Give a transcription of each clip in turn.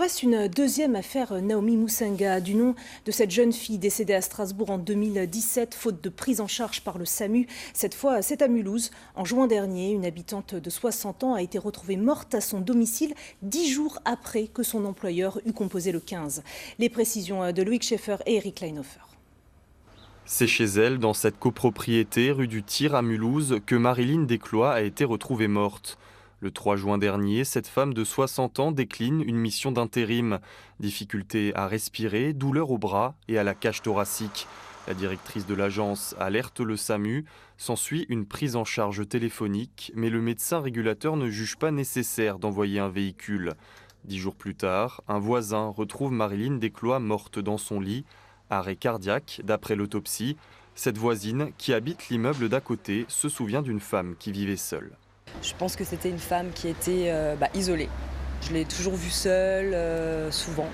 Reste une deuxième affaire Naomi Musenga, du nom de cette jeune fille décédée à Strasbourg en 2017, faute de prise en charge par le SAMU. Cette fois, c'est à Mulhouse. En juin dernier, une habitante de 60 ans a été retrouvée morte à son domicile 10 jours après que son employeur eut composé le 15. Les précisions de Loïc Schaeffer et Eric Kleinhofer. C'est chez elle, dans cette copropriété rue du Tir à Mulhouse, que Marilyn Desclois a été retrouvée morte. Le 3 juin dernier, cette femme de 60 ans décline une mission d'intérim. Difficulté à respirer, douleur au bras et à la cage thoracique. La directrice de l'agence alerte le SAMU. S'ensuit une prise en charge téléphonique, mais le médecin régulateur ne juge pas nécessaire d'envoyer un véhicule. 10 jours plus tard, un voisin retrouve Marilyn Desclois morte dans son lit. Arrêt cardiaque, d'après l'autopsie. Cette voisine, qui habite l'immeuble d'à côté, se souvient d'une femme qui vivait seule. Je pense que c'était une femme qui était isolée. Je l'ai toujours vue seule, souvent.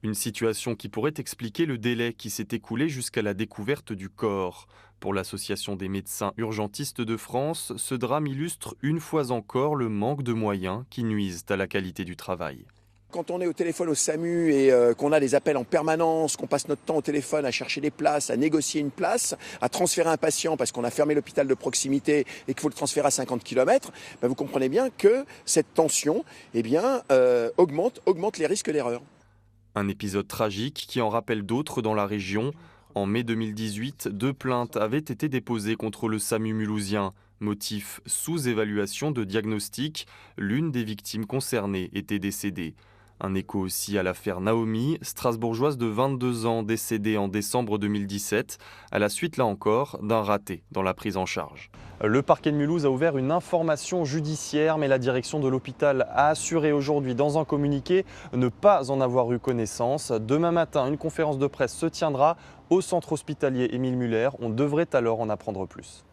Une situation qui pourrait expliquer le délai qui s'est écoulé jusqu'à la découverte du corps. Pour l'Association des médecins urgentistes de France, ce drame illustre une fois encore le manque de moyens qui nuisent à la qualité du travail. Quand on est au téléphone au SAMU et qu'on a des appels en permanence, qu'on passe notre temps au téléphone à chercher des places, à négocier une place, à transférer un patient parce qu'on a fermé l'hôpital de proximité et qu'il faut le transférer à 50 km, vous comprenez bien que cette tension augmente les risques d'erreur. Un épisode tragique qui en rappelle d'autres dans la région. En mai 2018, 2 plaintes avaient été déposées contre le SAMU mulhousien. Motif sous-évaluation de diagnostic, l'une des victimes concernées était décédée. Un écho aussi à l'affaire Naomi, strasbourgeoise de 22 ans décédée en décembre 2017, à la suite là encore d'un raté dans la prise en charge. Le parquet de Mulhouse a ouvert une information judiciaire, mais la direction de l'hôpital a assuré aujourd'hui dans un communiqué ne pas en avoir eu connaissance. Demain matin, une conférence de presse se tiendra au centre hospitalier Émile Muller. On devrait alors en apprendre plus.